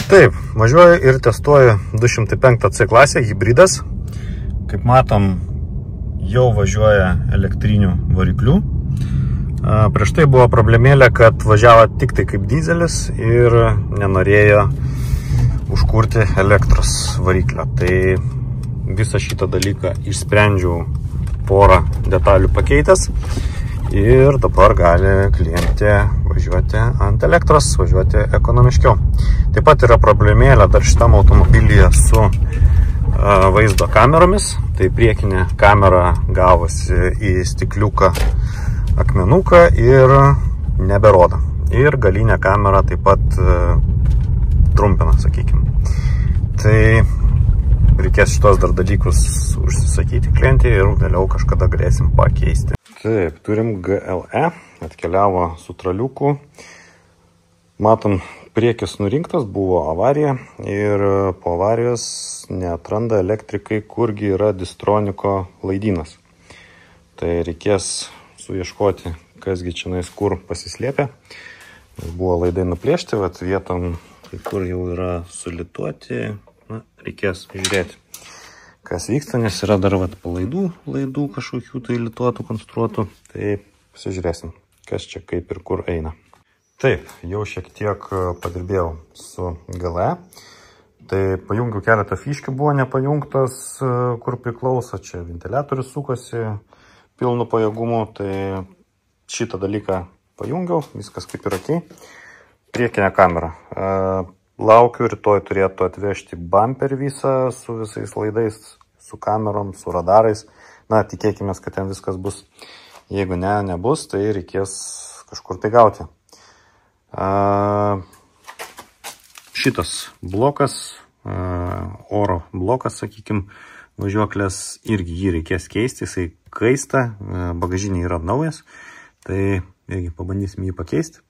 Taip, važiuoju ir testuoju 205C klasę, hybridas. Kaip matom, jau važiuoja elektrinių variklių. Prieš tai buvo problemėlė, kad važiavo tik tai kaip dizelis ir nenorėjo užkurti elektros variklio. Tai visą šitą dalyką išsprendžiau porą detalių pakeitęs ir dabar gali klientė važiuoti ant elektros, važiuoti ekonomiškiau. Taip pat yra problemėlė dar šitam automobilyje su vaizdo kameromis. Tai priekinė kamera gavosi į stikliuką akmenuką ir neberodo. Ir galinė kamera taip pat trumpina, sakykime. Tai reikės šitos dar dalykus užsisakyti klientį ir vėliau kažkada galėsim pakeisti. Taip, turim GLE, atkeliavo su traliuku. Matom, priekis nurinktas, buvo avarija ir po avarijos neatranda elektrikai, kurgi yra Distroniko laidynas. Tai reikės suieškoti, kasgi čionais kur pasislėpė. Buvo laidai nuplėšti, vat vietom, kai kur jau yra sulituoti, reikės žiūrėti, kas vyksta, nes yra dar vat laidų kažkokių tai lituotų, konstruotų. Tai pasižiūrėsim, kas čia kaip ir kur eina. Taip, jau šiek tiek padirbėjau su GLE. Tai pajungiau keletą fiškių, buvo nepajungtas, kur priklauso. Čia ventiliatorius sukosi pilnu pajėgumu. Tai šitą dalyką pajungiau, viskas kaip ir okei. Priekinė kamera. Laukiu, rytoj turėtų atvežti bumperį visą su visais laidais, su kamerom, su radarais. Na, tikėkime, kad ten viskas bus. Jeigu nebus, tai reikės kažkur tai gauti. Šitas blokas, oro blokas, sakykime, važiuoklės, irgi jį reikės keisti, jisai kaista, bagažinė yra naujas, tai irgi pabandysim jį pakeisti.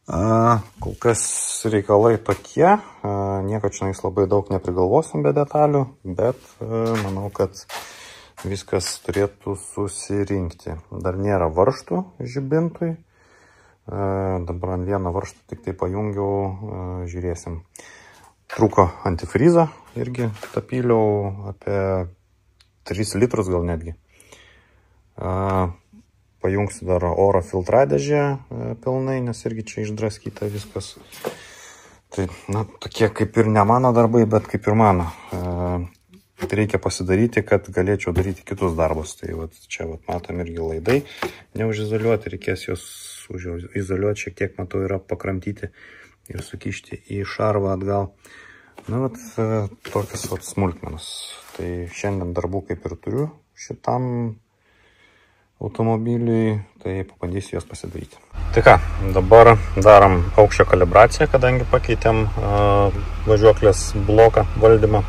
Kol kas reikalai tokie, nieko čianais labai daug neprigalvosim be detalių, bet manau, kad viskas turėtų susirinkti. Dar nėra varžtų žibintui. Dabar ant vieno varžtų tik tai pajungiau, žiūrėsim. Trūko antifrizą, irgi tapyliau apie 3 litrus gal netgi. Pajungsiu dar oro filtradėžę pilnai, nes irgi čia išdraskyta viskas. Tai, tokie kaip ir ne mano darbai, bet kaip ir mano. Reikia pasidaryti, kad galėčiau daryti kitus darbus. Tai čia matom irgi laidai neužizoliuoti, reikės juos izoliuoti, šiek tiek, matau, yra pakramtyti ir sukišti į šarvą atgal. Tokias smulkmenas. Tai šiandien darbų kaip ir turiu šitam automobiliui, tai pabandysiu juos pasidaryti. Tai ką, dabar darom aukščio kalibraciją, kadangi pakeitėm važiuoklės bloką valdymą.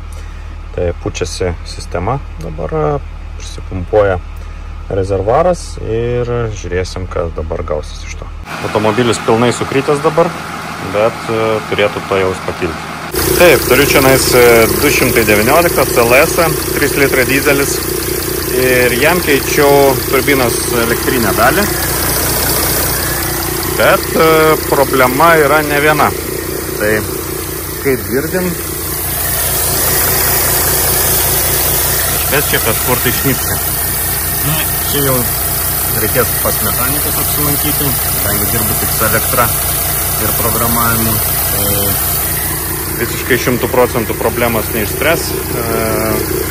Tai pučiasi sistema, dabar prisipumpuoja rezervaras ir žiūrėsim, kas dabar gausis iš to. Automobilis pilnai sukritęs dabar, bet turėtų to jaus pakilti. Taip, turiu čia 219 CLS, 3 litrai dizelis ir jam keičiau turbinos elektrinę dalį. Bet problema yra ne viena. Tai kaip girdim, čia kažkur tai šnipsia. Čia jau reikės pas mechanikus apsilankyti, kadangi dirbu tik su elektra ir programavimu. Visiškai 100% problemos neišspręs.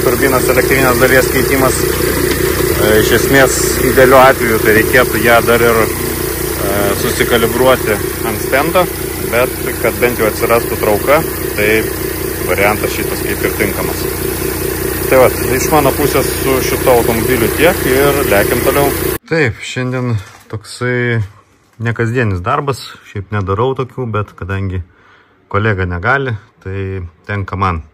Turbinos elektrinės dalies keitimas. Iš esmės, idealiu atveju tai reikėtų ją dar ir susikalibruoti ant stendo, bet kad bent jau atsirastų trauka, tai variantas šitas kaip ir tinkamas. Tai iš mano pusės su šito automobiliu tiek ir lekiam toliau. Taip, šiandien toksai nekasdienis darbas, šiaip nedarau tokių, bet kadangi kolega negali, tai tenka man.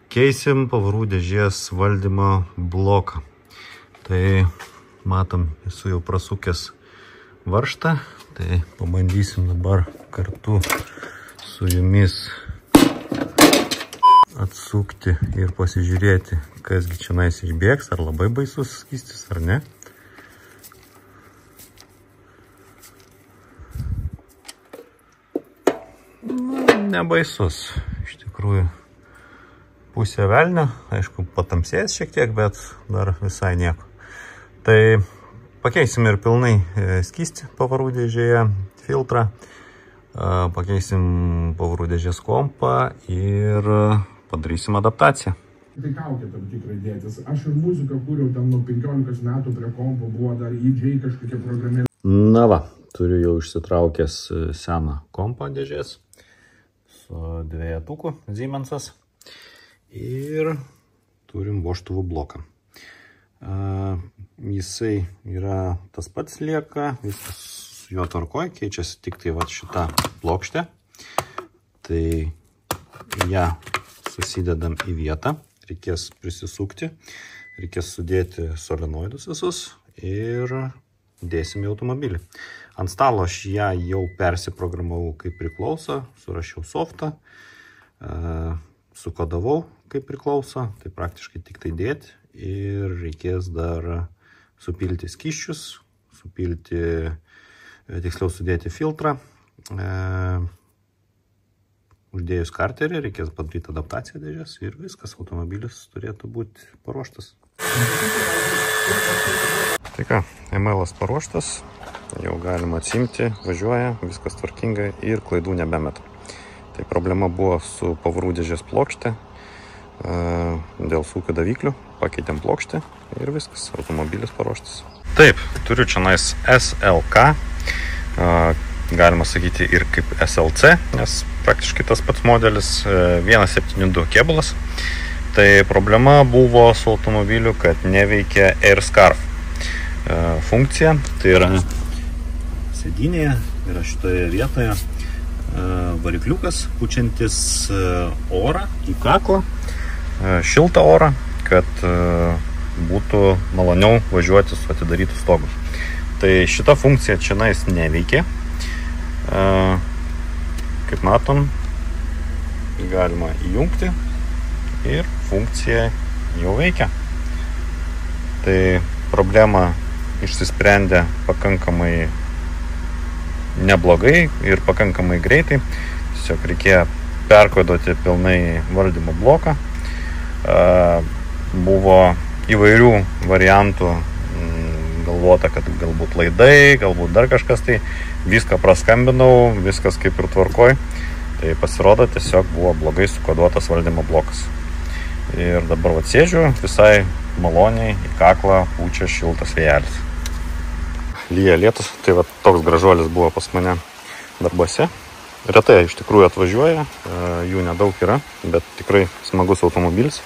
Keisim pavarų dėžės valdymo bloką. Tai matom, esu jau prasukęs varžtą, tai pabandysim dabar kartu su jumis atsukti ir pasižiūrėti, kasgi čionais išbėgs, ar labai baisus skystis, ar ne. nebaisus. Iš tikrųjų, pusė velnio, aišku, patamsės šiek tiek, bet dar visai nieko. Tai pakeisim ir pilnai skystį pavarų dėžėje, filtrą, pakeisim pavarų dėžės kompą ir padarysim adaptaciją. Tai kaukė tam tikrai dėtis. Aš ir muziką kūriau ten nuo 15 metų prie kompo, buvo dar EJ kažkokia programėlė. Na va, turiu jau išsitraukęs seną kompą dėžės su dvejetuku Siemensas ir turim vožtuvų bloką. Jisai yra tas pats lieka, viskas su juo tvarkoj, keičiasi tik tai va šitą plokštę. Tai ją susidedam į vietą, reikės prisisukti, reikės sudėti solenoidus visus ir dėsim į automobilį. Ant stalo aš ją jau persiprogramavau kaip priklauso, surašiau softą, sukodavau kaip priklauso, tai praktiškai tik tai dėti ir reikės dar supilti skysčius, tiksliau sudėti filtrą. Uždėjus karterį reikės padaryti adaptaciją dėžės ir viskas, automobilis turėtų būti paruoštas. Tai ką, ML-as paruoštas, jau galima atsimti, važiuoja, viskas tvarkingai ir klaidų nebemeta. Tai problema buvo su pavarų dėžės plokšte, dėl sūkio daviklių, pakeitėm plokštę ir viskas, automobilis paruoštas. Taip, turiu čionais SLK, galima sakyti ir kaip SLC, nes praktiškai tas pats modelis 1.7.2 kėbulas. Tai problema buvo su automobiliu, kad neveikia AirScarf funkcija, tai yra sėdynėje, yra šitoje vietoje varikliukas, pučiantis orą į kaklą, šiltą orą, kad būtų maloniau važiuoti su atidarytų stogu. Tai šita funkcija čionais neveikia. Kaip matom, galima įjungti ir funkcija jau veikia. Tai problema išsisprendė pakankamai neblogai ir pakankamai greitai. Tiesiog reikėjo perkoduoti pilnai valdymo bloką. Buvo įvairių variantų, galvota, kad galbūt laidai, galbūt dar kažkas, tai viską praskambinau, viskas kaip ir tvarkoj. Tai pasirodo, tiesiog buvo blogai sukoduotas valdymo blokas. Ir dabar atsėdžiu, visai maloniai į kaklą pučia šiltas vėjelis. Lyja lietus, tai va toks gražuolis buvo pas mane darbuose. Retai iš tikrųjų atvažiuoja, jų nedaug yra, bet tikrai smagus automobilis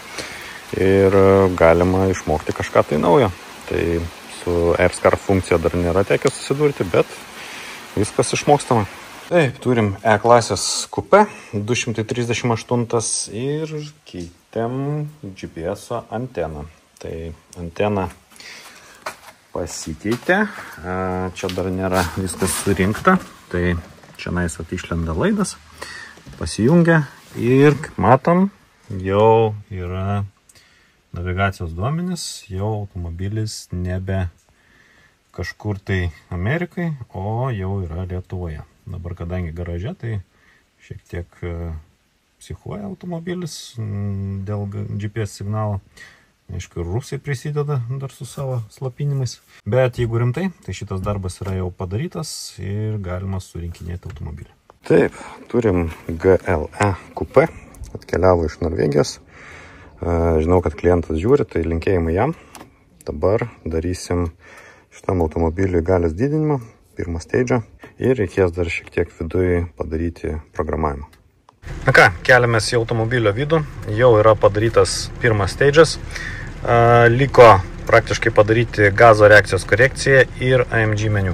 ir galima išmokti kažką tai naujo. Tai su AirScarf funkcija dar nėra tekę susidurti, bet viskas išmokstama. Taip, turim E-klasės kupė 238 ir keitėm GPS-o anteną. Tai antena pasikeitė, čia dar nėra viskas surinkta, tai čia nais išlenda laidas, pasijungia ir, kaip matom, jau yra navigacijos duomenys, jau automobilis nebe kažkur tai Amerikai, o jau yra Lietuvoje. Dabar, kadangi garaže, tai šiek tiek psichuoja automobilis dėl GPS signalo. Aišku, ir rusai prisideda dar su savo slapinimais. Bet jeigu rimtai, tai šitas darbas yra jau padarytas ir galima surinkinėti automobilį. Taip, turim GLE kupė, atkeliavo iš Norvegijos. Žinau, kad klientas žiūri, tai linkėjimai jam. Dabar darysim šitam automobiliui galios didinimą, pirmą stage, ir reikės dar šiek tiek viduje padaryti programavimą. Na ką, keliamės į automobilio vidų, jau yra padarytas pirmas stage'as. Liko praktiškai padaryti gazo reakcijos korekciją ir AMG meniu.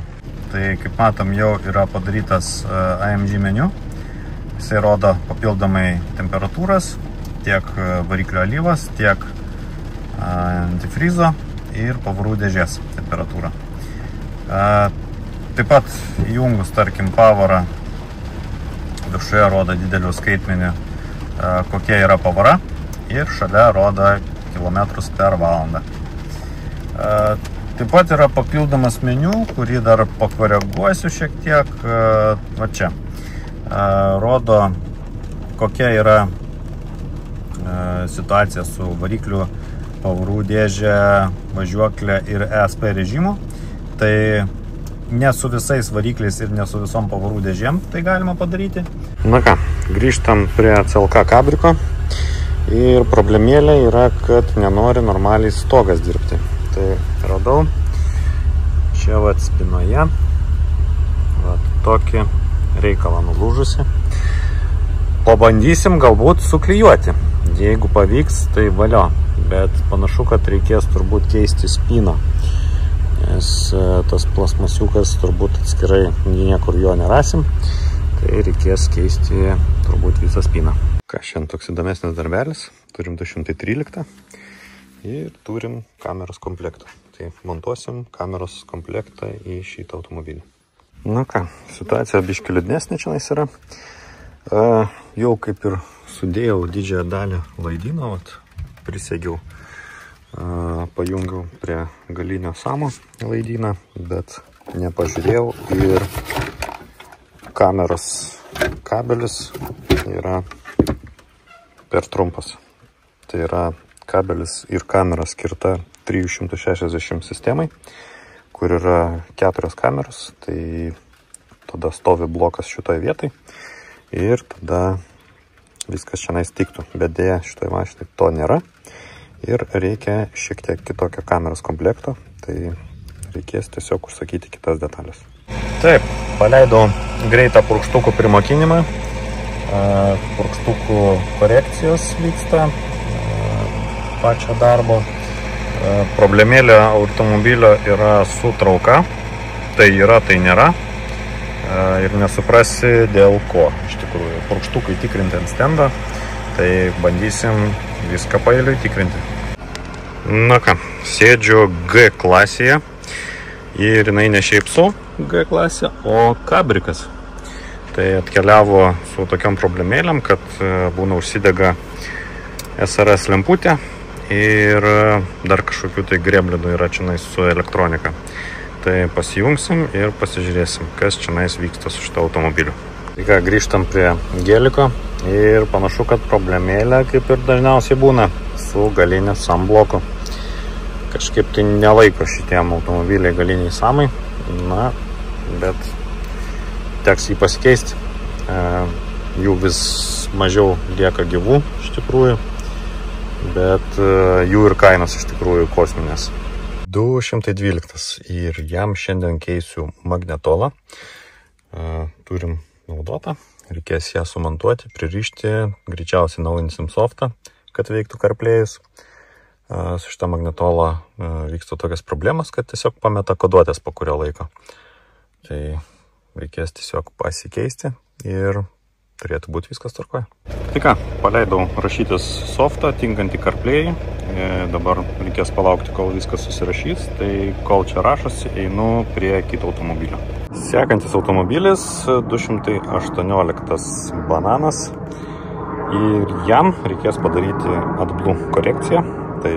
Tai kaip matom, jau yra padarytas AMG meniu. Jisai rodo papildomai temperatūras, tiek variklio alyvas, tiek antifrizo ir pavarų dėžės temperatūrą. Taip pat įjungus, tarkim, pavarą, viršuje rodo didelių skaitmenį, kokia yra pavara, ir šalia rodo kilometrus per valandą. Taip pat yra papildomas meniu, kurį dar pakoreguosiu šiek tiek. Va čia rodo kokia yra situacija su varikliu, pavarų dėžė, važiuoklė ir ESP režimu. Tai ne su visais varikliais ir ne su visom pavarų dėžėm tai galima padaryti. Na ką, grįžtam prie CLK kabriko. Ir problemėlė yra, kad nenori normaliai stogas dirbti. Tai radau čia vat spinoje vat tokį reikalą nulūžusi. Pabandysim galbūt suklijuoti. Jeigu pavyks, tai valio. Bet panašu, kad reikės turbūt keisti spiną. Nes tas plasmasiukas turbūt atskirai niekur jo nerasim. Tai reikės keisti turbūt visą spiną. Ką, šiandien toks įdomesnis darbelis. Turim 213 ir turim kameros komplektą. Tai montuosim kameros komplektą į šitą automobilį. Na ką, situacija biški liūdnesnė čionais yra. Jau kaip ir sudėjau didžiąją dalį laidyno, prisegiau, pajungiau prie galinio samo laidyną, bet nepažiūrėjau ir kameros kabelis yra per trumpas. Tai yra kabelis ir kamera skirta 360 sistemai, kur yra 4 kameros, tai tada stovi blokas šitoje vietai ir tada viskas šiandien tiktų, bet dėja šitoje mašinai to nėra ir reikia šiek tiek kitokio kameros komplekto, tai reikės tiesiog užsakyti kitas detalės. Taip, paleidau greitą purkštukų primokinimą, purkštukų korekcijos vyksta pačio darbo. Problemėlė automobilio yra su trauka, tai yra, tai nėra. Ir nesuprasi dėl ko, iš tikrųjų. Purkštukai tikrinti ant stendo, tai bandysim viską paeiliui tikrinti. Na ką, sėdžiu G klasėje ir jinai ne šiaip su G klasė, o kabrikas. Tai atkeliavo su tokiom problemėlėm, kad būna užsidega SRS lemputė ir dar kažkokių tai grėblidų yra čionais su elektronika. Tai pasijungsim ir pasižiūrėsim, kas čionais vyksta su šito automobiliu. Tai ką, grįžtam prie geliko ir panašu, kad problemėlė, kaip ir dažniausiai būna, su galinė SAM bloku. Kažkaip tai nelaiko šitiem automobiliai galiniai SAMai, na, bet teks jį pasikeisti. Jų vis mažiau lieka gyvų, iš tikrųjų, bet jų ir kainos iš tikrųjų kosminės. 212 ir jam šiandien keisiu magnetolą. Turim naudotą, reikės ją sumontuoti, pririšti, greičiausiai naujinsim softą, kad veiktų CarPlay'us. Su šitą magnetolą vyksta tokias problemas, kad tiesiog pameta koduotės po kurio laiko. Tai reikės tiesiog pasikeisti ir turėtų būti viskas tvarkoje. Tai ką, paleidau rašytis softą, tinkantį CarPlay. Dabar reikės palaukti, kol viskas susirašys. Tai kol čia rašosi, einu prie kito automobilio. Sekantis automobilis 218 bananas. Ir jam reikės padaryti AdBlue korekciją. Tai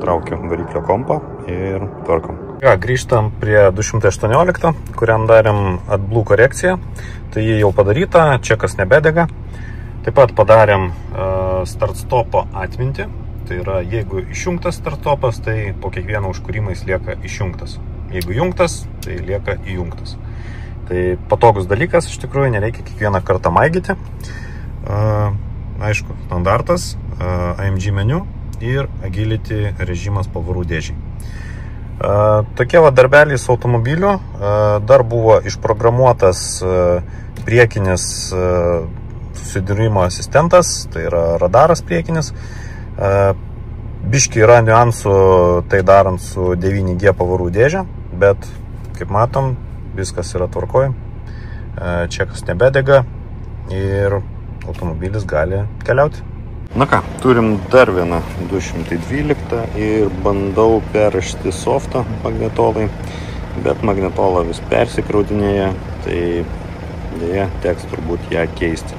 traukiu variklio kompą ir tvarkom. Ja, grįžtam prie 218, kuriam darėm AdBlue korekciją. Tai jį jau padaryta, čekas nebedega. Taip pat padarėm start-stopo atmintį. Tai yra, jeigu išjungtas start-stopas, tai po kiekvieno užkūrimą jis lieka išjungtas. Jeigu jungtas, tai lieka įjungtas. Tai patogus dalykas, iš tikrųjų, nereikia kiekvieną kartą maigyti. Aišku, standartas, AMG meniu ir Agility režimas pavarų dėžiai. Tokie va darbeliai su automobiliu. Dar buvo išprogramuotas priekinis susidūrimo asistentas, tai yra radaras priekinis. Biški yra niuansų tai darant su 9G pavarų dėžė, bet kaip matom, viskas yra tvarkoj. Čekas nebedega ir automobilis gali keliauti. Na ką, turim dar vieną 212 ir bandau perrašti softą magnetolai, bet magnetola vis persikraudinėja, tai dėja teks turbūt ją keisti.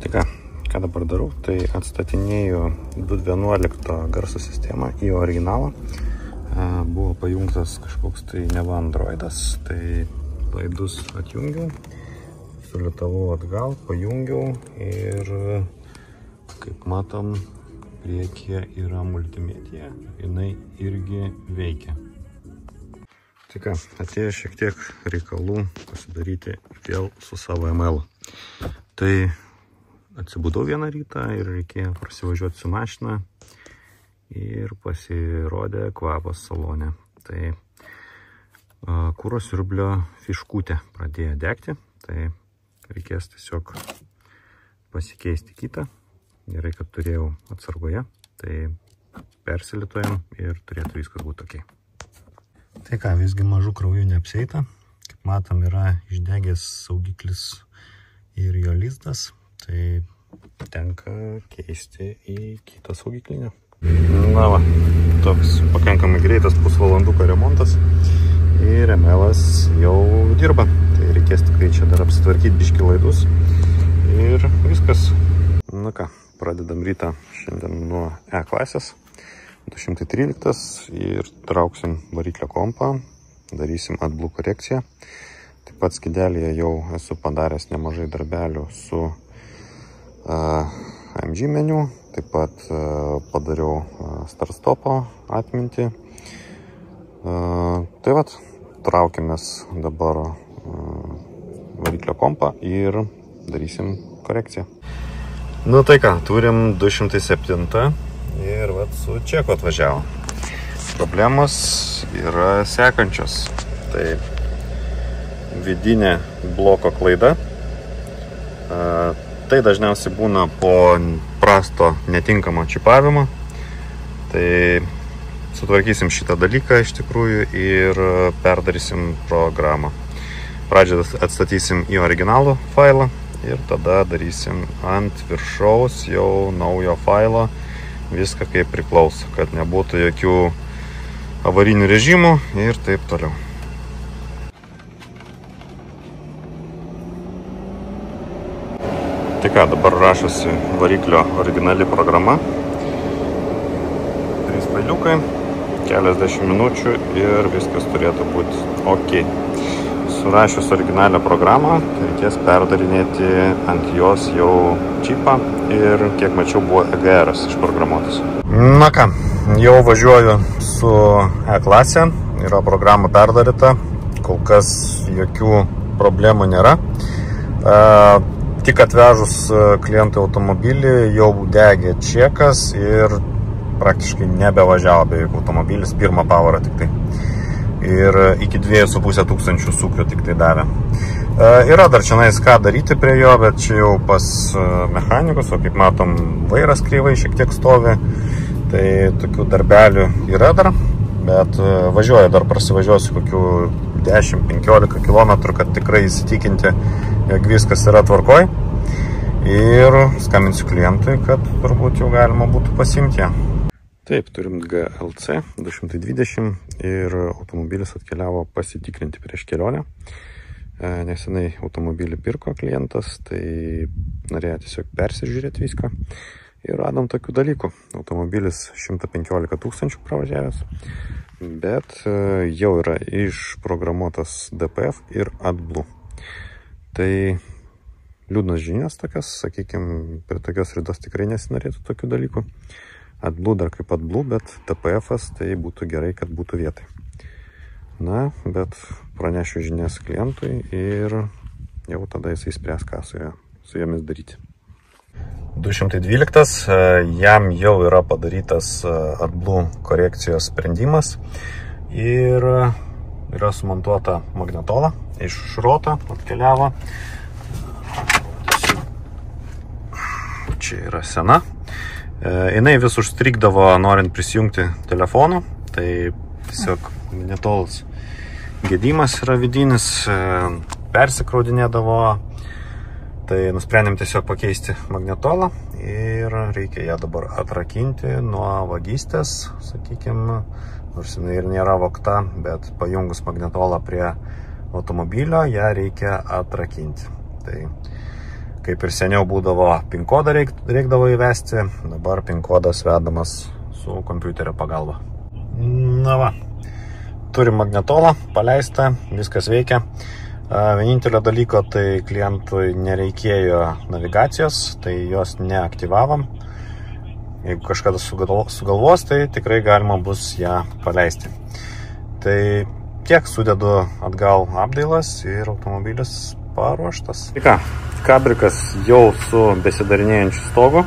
Tai ką dabar darau, tai atstatinėju 211 garso sistemą į originalą. Buvo pajungtas kažkoks tai neva Androidas, tai laidus atjungiau sulitavau atgal, pajungiau ir kaip matom, priekyje yra multimedija, jinai irgi veikia. Tai ką, atėjo šiek tiek reikalų pasidaryti vėl su savo ML. Tai atsibudau vieną rytą ir reikėjo prasivažiuoti su mašina ir pasirodė kvapas salone. Tai kuro siurblio fiškutė pradėjo degti, tai reikės tiesiog pasikeisti kitą. Gerai, kad turėjau atsargoje, tai persilituojam ir turėtų viskas būti ok. Tai ką, visgi mažų kraujų neapsieita. Kaip matom, yra išdegęs saugiklis ir jo lizdas, tai tenka keisti į kitą saugiklinę. Na va, toks pakankamai greitas pusvalanduko remontas ir ML-as jau dirba. Tai reikės tikrai čia dar apsitvarkyti biškį laidus ir viskas. Na ką, pradedam rytą šiandien nuo E klasės. 213 ir trauksim variklio kompą, darysim AdBlue korekciją. Taip pat skydelėje jau esu padaręs nemažai darbelių su AMG meniu, taip pat padariau start-stopo atmintį. Tai vat, traukimės dabar variklio kompą ir darysim korekciją. Nu tai ką, turim 207 ir vat su čeku atvažiavo. Problemos yra sekančios. Tai vidinė bloko klaida. Tai dažniausiai būna po prasto netinkamo čipavimo. Tai sutvarkysim šitą dalyką iš tikrųjų ir perdarysim programą. Pradžią atstatysim į originalų failą ir tada darysim ant viršaus jau naujo failo viską kaip priklauso, kad nebūtų jokių avarinių režimų ir taip toliau. Tai ką, dabar rašosi variklio originali programa. 3 failiukai, keliasdešimt minučių ir viskas turėtų būti ok. Surašius originalią programą, reikės perdarinėti ant jos jau čipą ir, kiek mačiau, buvo EGR-as išprogramuotas. Na ką, jau važiuoju su E-klasė, yra programa perdaryta, kol kas jokių problemų nėra. Tik atvežus klientui automobilį jau degė čekas ir praktiškai nebevažiavo beveik automobilis, pirmą pavarą tik tai. Ir iki 2,5 tūkstančių sūkių tik tai davė. Yra dar čianais ką daryti prie jo, bet čia jau pas mechanikus, o kaip matom, vairas kreivai šiek tiek stovi, tai tokių darbelių yra dar, bet važiuoju, dar prasivažiuosiu kokių 10-15 km, kad tikrai įsitikinti, jog viskas yra tvarkoj. Ir skambinsiu klientui, kad turbūt jau galima būtų pasiimti ją. Taip, turim GLC 220 ir automobilis atkeliavo pasitikrinti prieš kelionę. Nesenai automobilį pirko klientas, tai norėjo tiesiog persižiūrėti viską. Ir radom tokių dalykų. Automobilis 115 tūkstančių pravažiavęs, bet jau yra išprogramuotas DPF ir AdBlue. Tai liūdnas žinios tokios, sakykime, prie tokios ridos tikrai nesinorėtų tokių dalykų. AdBlue dar kaip AdBlue, bet DPF-as tai būtų gerai, kad būtų vietai. Na, bet pranešiu žinias klientui ir jau tada jisai spręs, ką su jomis daryti. 212, jam jau yra padarytas AdBlue korekcijos sprendimas ir yra sumontuota magnetola iš šroto, atkeliavo. Čia yra sena. Jinai vis užstrigdavo norint prisijungti telefonu, tai tiesiog magnetolas gedimas yra vidinis, persikraudinėdavo, tai nusprendėm tiesiog pakeisti magnetolą ir reikia ją dabar atrakinti nuo vagystės, sakykime, nors jinai ir nėra vogta, bet pajungus magnetolą prie automobilio, ją reikia atrakinti. Tai kaip ir seniau būdavo, PIN kodą reikdavo įvesti, dabar PIN kodas vedamas su kompiuterio pagalba. Na va, turim magnetolą, paleistą, viskas veikia. Vienintelio dalyko, tai klientui nereikėjo navigacijos, tai jos neaktyvavom. Jeigu kažkada sugalvos, tai tikrai galima bus ją paleisti. Tai tiek, sudedu atgal apdailas ir automobilis paruoštas. Tai ką, kabrikas jau su besidarinėjančiu stogu.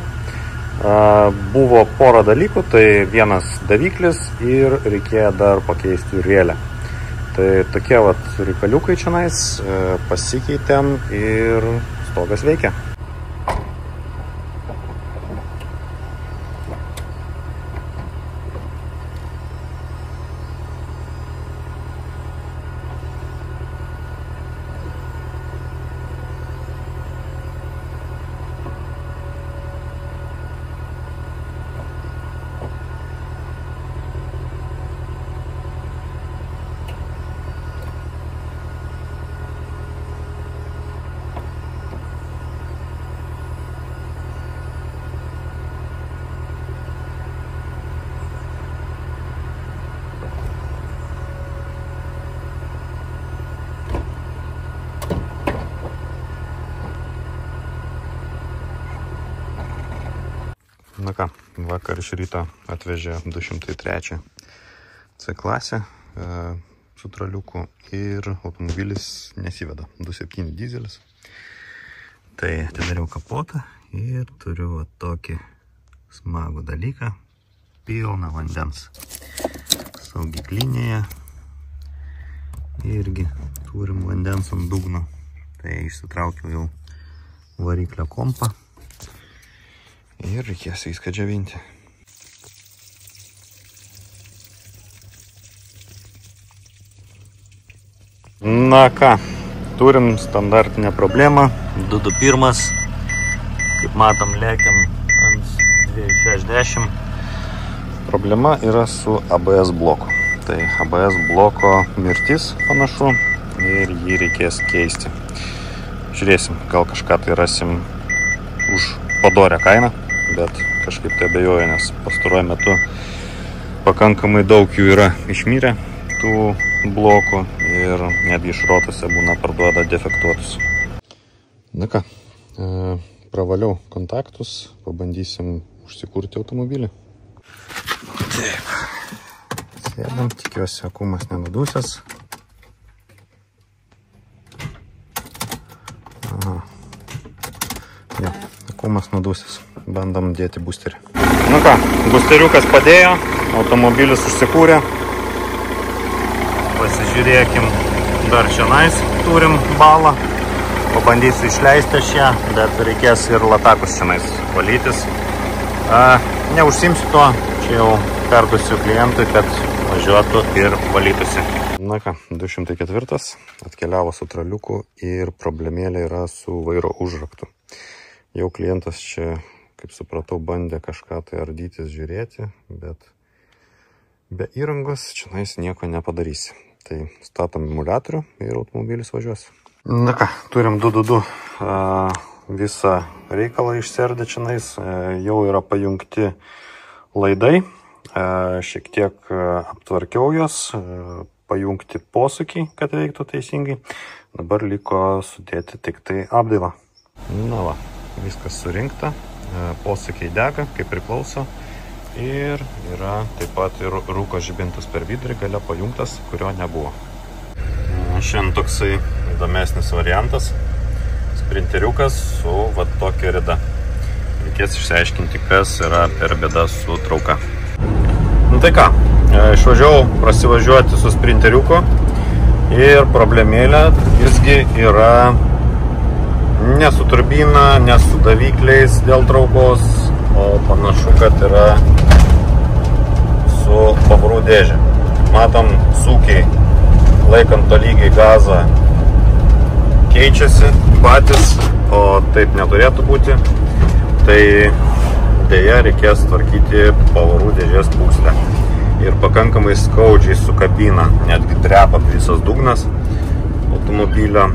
Buvo pora dalykų, tai vienas daviklis ir reikėjo dar pakeisti rėlę. Tai tokie vat reikaliukai čionais, pasikeitėm ir stogas veikia. Na ką, vakar iš ryto atvežė 203 C klasę su traliuku ir automobilis nesiveda, 2.7 dizelis. Tai atidariau kapotą ir turiu va tokį smagų dalyką, pilną vandens. Saugiklinėje irgi turim vandens ant dugno. Tai išsitraukiau jau variklio kompą. Ir reikės viską džiovinti. Na ką, turim standartinę problemą. 221. Kaip matom, lėkiam ant 260. Problema yra su ABS bloku. Tai ABS bloko mirtis panašu ir jį reikės keisti. Žiūrėsim, gal kažką tai rasim už padorę kainą. Bet kažkaip tai abejoju, nes pastaruoju metu pakankamai daug jų yra išmyrę tų blokų ir netgi šrotose būna parduoda defektuotus. Na ką, pravaliau kontaktus, pabandysim užsikurti automobilį. Taip, sėdam, tikiuosi akumas nenudusęs. Aha. Jo, akumas nudusęs. Bandom dėti boosterį. Nu ką, boosteriukas padėjo, automobilis užsikūrė. Pasižiūrėkim, dar šiandien turim balą. Pabandysiu išleisti šią, bet reikės ir latakus šiandien valytis. Neužsimsiu to, čia jau perduosiu klientui, kad važiuotų ir valytųsi. Na ką, 204 atkeliavo su traliuku ir problemėlė yra su vairo užraktu. Jau klientas čia, kaip supratau, bandė kažką tai ardytis, žiūrėti, bet be įrangos čionais nieko nepadarysi. Tai statom emuliatorių ir automobilis važiuos. Na ką, turim 222 visą reikalą išsiardė čionais. Jau yra pajungti laidai. Šiek tiek aptvarkiau jos, pajungti posūkiai, kad veiktų teisingai. Dabar liko sudėti tik tai apdailą. Na va, viskas surinkta. Posūkiai dega, kaip priklauso, ir yra taip pat ir rūko žibintas per vidurį gale pajungtas, kurio nebuvo. Šiandien toksai įdomesnis variantas, sprinteriukas su va tokia rida. Reikės išsiaiškinti, kas yra per bėdą su trauka. Nu tai ką, išvažiavau prasivažiuoti su sprinteriuku ir problemėlė visgi yra ne su turbina, ne su davikliais dėl traukos, o panašu, kad yra su pavarų dėžė. Matom, sūkiai, laikant tolygiai gazą, keičiasi patys, o taip neturėtų būti. Tai dėja reikės tvarkyti pavarų dėžės pūslę. Ir pakankamai skaudžiai sukabina, netgi drepa visas dugnas automobilio.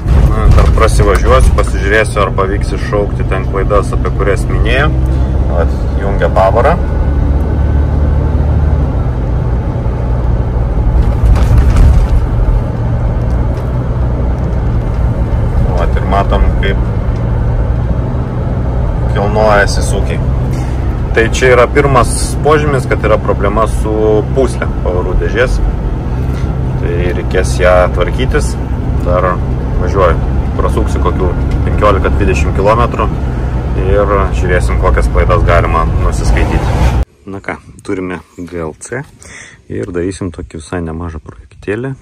Dar prasivažiuosiu, pasižiūrėsiu, ar pavyks iššaukti ten klaidas, apie kurias minėjau. Jungia pavarą. kilnojasi sunkiai. Tai čia yra pirmas požymis, kad yra problema su pūslė pavarų dėžės. Tai reikės ją tvarkytis. Dar važiuoju, prasuksiu kokių 15-20 km ir žiūrėsim, kokias klaidas galima nusiskaityti. Na ką, turime GLC ir darysim tokį visai nemažą projektėlį.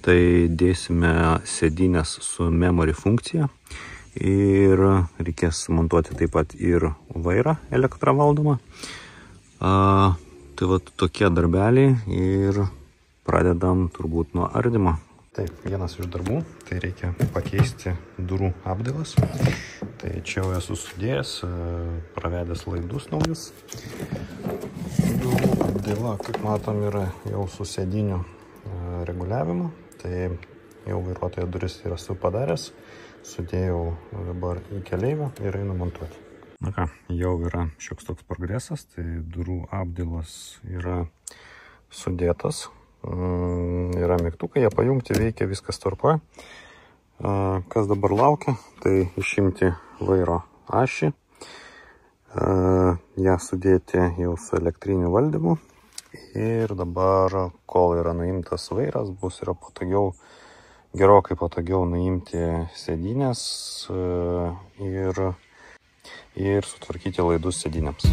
Tai dėsime sėdynės su memory funkcija ir reikės montuoti taip pat ir vairą elektravaldomą. Tai va tokie darbeliai ir pradedam turbūt nuo ardymo. Taip, vienas iš darbų, tai reikia pakeisti durų apdailas. Tai čia jau esu sudėjęs, pravedęs laidus naujus. Durų apdaila, kaip matom, yra jau su sėdiniu reguliavimu. Tai jau vairuotojo duris yra padaręs. Sudėjau dabar į keleivę ir einu montuoti. Na ką, jau yra šioks toks progresas. Tai durų apdailas yra sudėtas. Yra mygtukai, jie pajungti, veikia, viskas tvarkoja. Kas dabar laukia, tai išimti vairo ašį, ją sudėti jau su elektriniu valdymu ir dabar, kol yra nuimtas vairas, bus yra patogiau, gerokai patogiau nuimti sėdynės ir sutvarkyti laidus sėdynėms.